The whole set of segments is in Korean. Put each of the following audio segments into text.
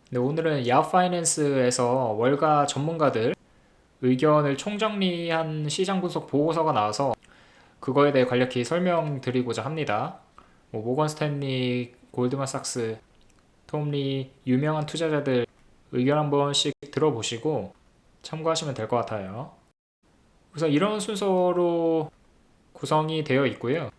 네, 오늘은 야후 파이낸스에서 월가 전문가들 의견을 총정리한 시장 분석 보고서가 나와서 그거에 대해 간략히 설명드리고자 합니다. 모건 스탠리, 골드만삭스, 톰리 유명한 투자자들 의견 한 번씩 들어보시고 참고하시면 될 것 같아요. 우선 이런 순서로 구성이 되어 있고요.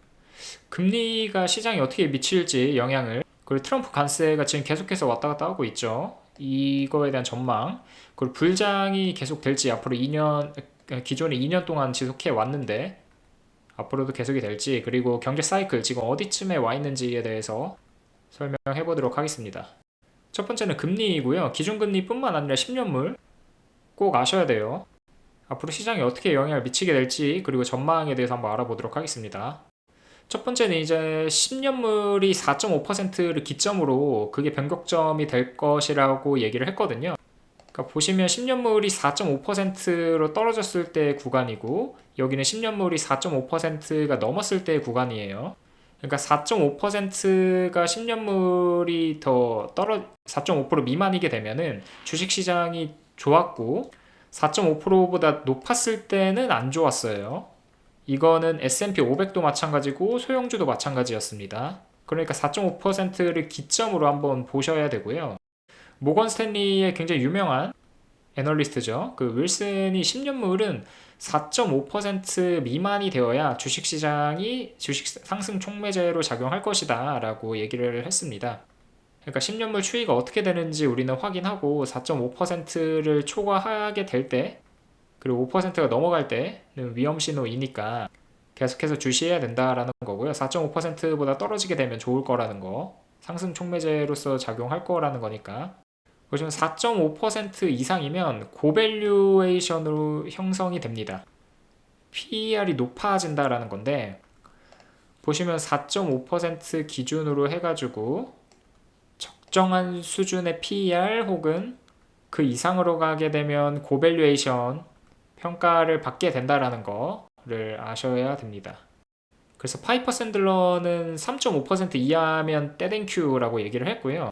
금리가 시장에 어떻게 미칠지 영향을, 그리고 트럼프 관세가 지금 계속해서 왔다 갔다 하고 있죠. 이거에 대한 전망, 그리고 불장이 계속 될지, 앞으로 2년, 기존에 2년 동안 지속해 왔는데 앞으로도 계속이 될지, 그리고 경제 사이클 지금 어디쯤에 와 있는지에 대해서 설명해 보도록 하겠습니다. 첫 번째는 금리이고요. 기준금리뿐만 아니라 10년물 꼭 아셔야 돼요. 앞으로 시장에 어떻게 영향을 미치게 될지, 그리고 전망에 대해서 한번 알아보도록 하겠습니다. 첫 번째는 이제 10년물이 4.5%를 기점으로 그게 변곡점이 될 것이라고 얘기를 했거든요. 그러니까 보시면 10년물이 4.5%로 떨어졌을 때 구간이고, 여기는 10년물이 4.5%가 넘었을 때 구간이에요. 그러니까 4.5%가 10년물이 더 4.5% 미만이게 되면은 주식시장이 좋았고, 4.5%보다 높았을 때는 안 좋았어요. 이거는 S&P 500도 마찬가지고 소형주도 마찬가지였습니다. 그러니까 4.5%를 기점으로 한번 보셔야 되고요. 모건 스탠리의 굉장히 유명한 애널리스트죠. 그 윌슨이 10년물은 4.5% 미만이 되어야 주식 상승 촉매제로 작용할 것이다 라고 얘기를 했습니다. 그러니까 10년물 추이가 어떻게 되는지 우리는 확인하고 4.5%를 초과하게 될 때, 그리고 5%가 넘어갈 때는 위험 신호이니까 계속해서 주시해야 된다라는 거고요. 4.5%보다 떨어지게 되면 좋을 거라는 거, 상승 촉매제로서 작용할 거라는 거니까. 보시면 4.5% 이상이면 고밸류에이션으로 형성이 됩니다. PER이 높아진다라는 건데, 보시면 4.5% 기준으로 해가지고 적정한 수준의 PER 혹은 그 이상으로 가게 되면 고밸류에이션 평가를 받게 된다라는 거를 아셔야 됩니다. 그래서 파이퍼 샌들러는 3.5% 이하면 떼땡큐라고 얘기를 했고요.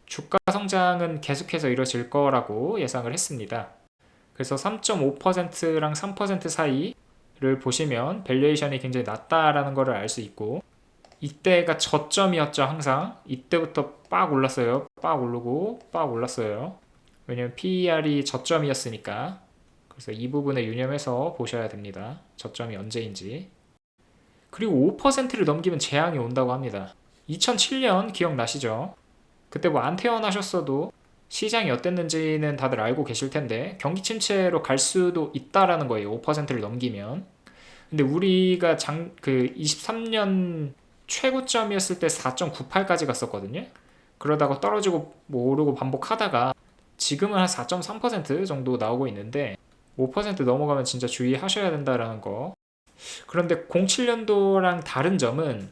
주가 성장은 계속해서 이뤄질 거라고 예상을 했습니다. 그래서 3.5%랑 3% 사이를 보시면 밸류에이션이 굉장히 낮다라는 것을 알 수 있고, 이때가 저점이었죠. 항상 이때부터 빡 올랐어요. 빡 오르고 빡 올랐어요. 왜냐면 PER이 저점이었으니까. 그래서 이 부분에 유념해서 보셔야 됩니다. 저점이 언제인지. 그리고 5%를 넘기면 재앙이 온다고 합니다. 2007년 기억나시죠? 그때 뭐 안 태어나셨어도 시장이 어땠는지는 다들 알고 계실 텐데, 경기 침체로 갈 수도 있다라는 거예요. 5%를 넘기면. 근데 우리가 그 23년 최고점이었을 때 4.98까지 갔었거든요. 그러다가 떨어지고 뭐 오르고 반복하다가 지금은 한 4.3% 정도 나오고 있는데, 5% 넘어가면 진짜 주의하셔야 된다라는 거. 그런데 07년도랑 다른 점은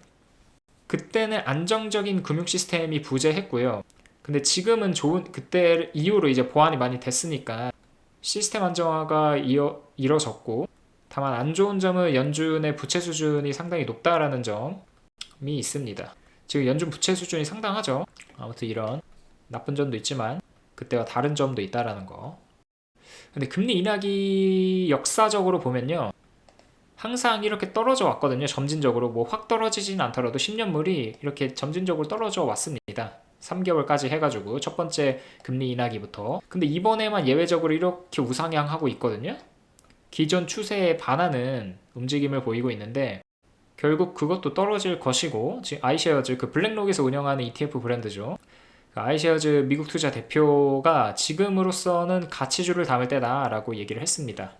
그때는 안정적인 금융 시스템이 부재했고요. 근데 지금은 그때 이후로 이제 보완이 많이 됐으니까 시스템 안정화가 이뤄졌고, 다만 안 좋은 점은 연준의 부채 수준이 상당히 높다라는 점이 있습니다. 지금 연준 부채 수준이 상당하죠. 아무튼 이런 나쁜 점도 있지만 그때와 다른 점도 있다라는 거. 근데 금리 인하기 역사적으로 보면요, 항상 이렇게 떨어져 왔거든요. 점진적으로 뭐 확 떨어지진 않더라도 10년물이 이렇게 점진적으로 떨어져 왔습니다. 3개월까지 해가지고 첫 번째 금리 인하기부터. 근데 이번에만 예외적으로 이렇게 우상향하고 있거든요. 기존 추세에 반하는 움직임을 보이고 있는데, 결국 그것도 떨어질 것이고, 지금 아이쉐어즈, 그 블랙록에서 운영하는 ETF 브랜드죠. 그 아이쉐어즈 미국 투자 대표가 지금으로서는 가치주를 담을 때다라고 얘기를 했습니다.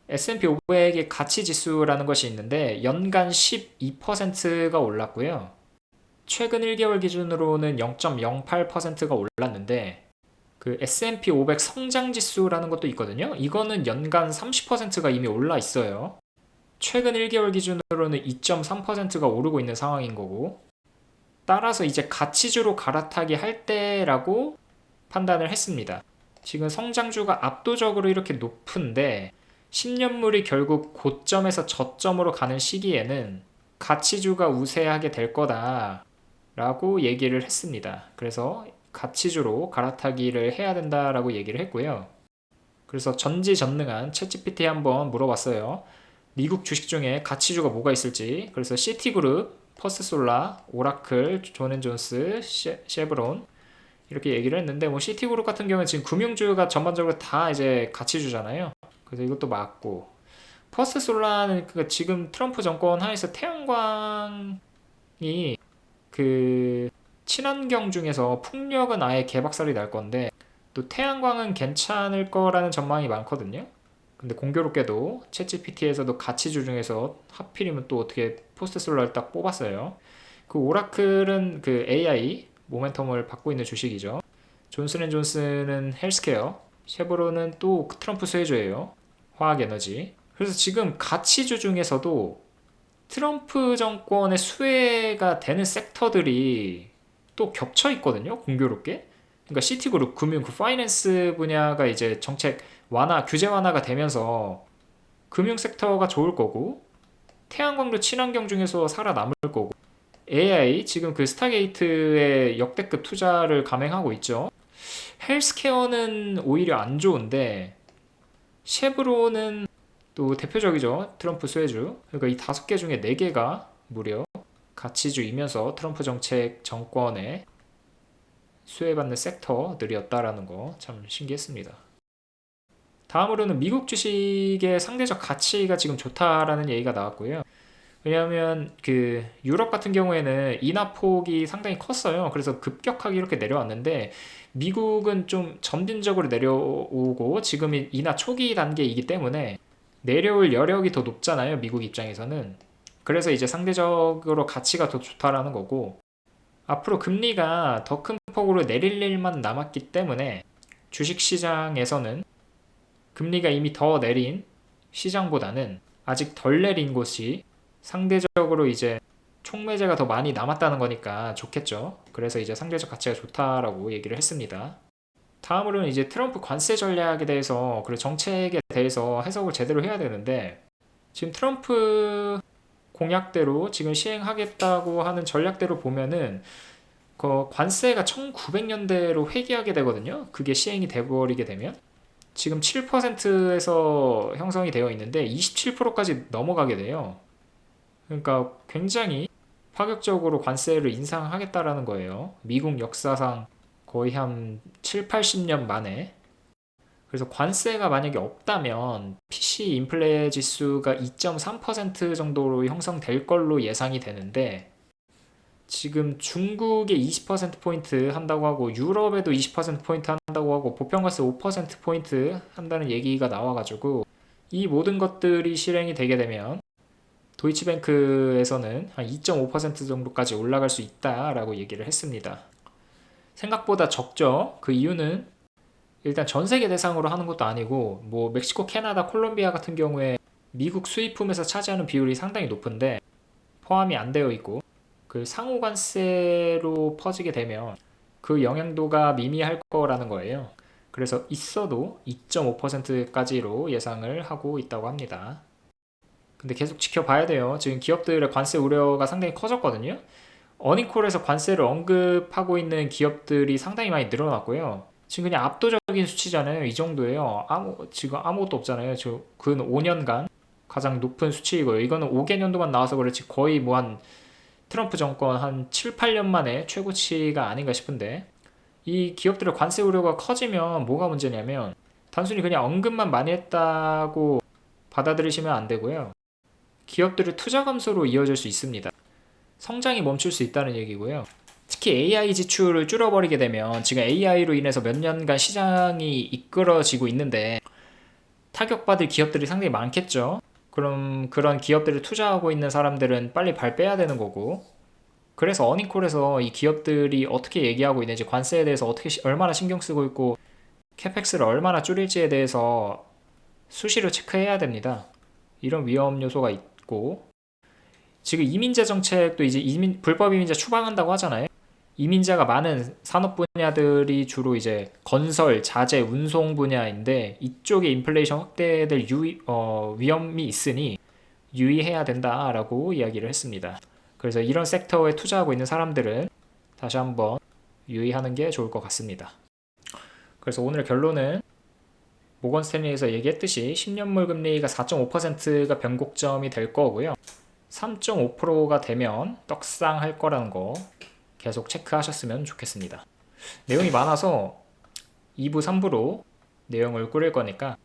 S&P 500의 가치 지수라는 것이 있는데 연간 12%가 올랐고요. 최근 1개월 기준으로는 0.08%가 올랐는데, 그 S&P 500 성장 지수라는 것도 있거든요. 이거는 연간 30%가 이미 올라 있어요. 최근 1개월 기준으로는 2.3%가 오르고 있는 상황인 거고, 따라서 이제 가치주로 갈아타기 할 때라고 판단을 했습니다. 지금 성장주가 압도적으로 이렇게 높은데 10년물이 결국 고점에서 저점으로 가는 시기에는 가치주가 우세하게 될 거다 라고 얘기를 했습니다. 그래서 가치주로 갈아타기를 해야 된다라고 얘기를 했고요. 그래서 전지전능한 챗GPT에 한번 물어봤어요. 미국 주식 중에 가치주가 뭐가 있을지. 그래서 시티그룹, 퍼스트솔라, 오라클, 존앤존스, 쉐브론 이렇게 얘기를 했는데, 뭐 시티그룹 같은 경우는 지금 금융주가 전반적으로 다 이제 가치주잖아요. 그래서 이것도 맞고, 퍼스트솔라는 그 지금 트럼프 정권 하에서 태양광이 그 친환경 중에서 풍력은 아예 개박살이 날 건데, 또 태양광은 괜찮을 거라는 전망이 많거든요. 근데 공교롭게도 챗GPT에서도 가치주 중에서 하필이면 또 어떻게 포스트솔라를 딱 뽑았어요. 그 오라클은 그 AI 모멘텀을 받고 있는 주식이죠. 존슨앤존슨은 헬스케어, 쉐보론은 또 트럼프 수혜주예요. 화학에너지. 그래서 지금 가치주 중에서도 트럼프 정권의 수혜가 되는 섹터들이 또 겹쳐 있거든요. 공교롭게. 그러니까 시티그룹, 금융, 그 파이낸스 분야가 이제 정책 완화, 규제 완화가 되면서 금융 섹터가 좋을 거고, 태양광도 친환경 중에서 살아남을 거고, AI 지금 그 스타게이트의 역대급 투자를 감행하고 있죠. 헬스케어는 오히려 안 좋은데, 쉐브론은 또 대표적이죠. 트럼프 수혜주. 그러니까 이 5개 중에 4개가 무려 가치주이면서 트럼프 정책 정권의 수혜받는 섹터들이었다라는 거 참 신기했습니다. 다음으로는 미국 주식의 상대적 가치가 지금 좋다라는 얘기가 나왔고요. 왜냐하면 그 유럽 같은 경우에는 인하폭이 상당히 컸어요. 그래서 급격하게 이렇게 내려왔는데, 미국은 좀 점진적으로 내려오고 지금이 인하 초기 단계이기 때문에 내려올 여력이 더 높잖아요. 미국 입장에서는. 그래서 이제 상대적으로 가치가 더 좋다라는 거고, 앞으로 금리가 더 큰 폭으로 내릴 일만 남았기 때문에 주식시장에서는 금리가 이미 더 내린 시장보다는 아직 덜 내린 곳이 상대적으로 이제 촉매제가 더 많이 남았다는 거니까 좋겠죠. 그래서 이제 상대적 가치가 좋다라고 얘기를 했습니다. 다음으로는 이제 트럼프 관세 전략에 대해서, 그리고 정책에 대해서 해석을 제대로 해야 되는데, 지금 트럼프 공약대로 지금 시행하겠다고 하는 전략대로 보면은 그 관세가 1900년대로 회귀하게 되거든요. 그게 시행이 돼버리게 되면 지금 7%에서 형성이 되어 있는데 27%까지 넘어가게 돼요. 그러니까 굉장히 파격적으로 관세를 인상하겠다라는 거예요. 미국 역사상 거의 한 7, 80년 만에. 그래서 관세가 만약에 없다면 PC 인플레 지수가 2.3% 정도로 형성될 걸로 예상이 되는데, 지금 중국에 20%포인트 한다고 하고 유럽에도 20%포인트 한다고 하고 보편과세 5%포인트 한다는 얘기가 나와가지고, 이 모든 것들이 실행이 되게 되면 도이치뱅크에서는 한 2.5% 정도까지 올라갈 수 있다라고 얘기를 했습니다. 생각보다 적죠. 그 이유는 일단 전 세계 대상으로 하는 것도 아니고, 뭐 멕시코, 캐나다, 콜롬비아 같은 경우에 미국 수입품에서 차지하는 비율이 상당히 높은데 포함이 안 되어 있고, 그 상호 관세로 퍼지게 되면 그 영향도가 미미할 거라는 거예요. 그래서 있어도 2.5%까지로 예상을 하고 있다고 합니다. 근데 계속 지켜봐야 돼요. 지금 기업들의 관세 우려가 상당히 커졌거든요. 어닝콜에서 관세를 언급하고 있는 기업들이 상당히 많이 늘어났고요. 지금 그냥 압도적인 수치잖아요. 이 정도예요. 지금 아무것도 없잖아요. 근 5년간 가장 높은 수치이고요. 이거는 5개년도만 나와서 그렇지 거의 뭐 한 트럼프 정권 한 7, 8년 만에 최고치가 아닌가 싶은데, 이 기업들의 관세 우려가 커지면 뭐가 문제냐면 단순히 그냥 언급만 많이 했다고 받아들이시면 안 되고요. 기업들의 투자 감소로 이어질 수 있습니다. 성장이 멈출 수 있다는 얘기고요. 특히 AI 지출을 줄여버리게 되면, 지금 AI로 인해서 몇 년간 시장이 이끌어지고 있는데 타격받을 기업들이 상당히 많겠죠. 그럼 그런 기업들을 투자하고 있는 사람들은 빨리 발 빼야 되는 거고, 그래서 어닝콜에서 이 기업들이 어떻게 얘기하고 있는지, 관세에 대해서 어떻게 얼마나 신경 쓰고 있고 캐펙스를 얼마나 줄일지에 대해서 수시로 체크해야 됩니다. 이런 위험 요소가 있고, 지금 이민자 정책도 이제 불법 이민자 추방한다고 하잖아요. 이민자가 많은 산업 분야들이 주로 이제 건설, 자재, 운송 분야인데, 이쪽에 인플레이션 확대될 위험이 있으니 유의해야 된다라고 이야기를 했습니다. 그래서 이런 섹터에 투자하고 있는 사람들은 다시 한번 유의하는 게 좋을 것 같습니다. 그래서 오늘 결론은 모건 스탠리에서 얘기했듯이 10년물 금리가 4.5%가 변곡점이 될 거고요. 3.5%가 되면 떡상할 거라는 거 계속 체크하셨으면 좋겠습니다. 내용이 많아서 2부, 3부로 내용을 꾸릴 거니까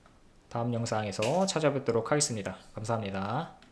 다음 영상에서 찾아뵙도록 하겠습니다. 감사합니다.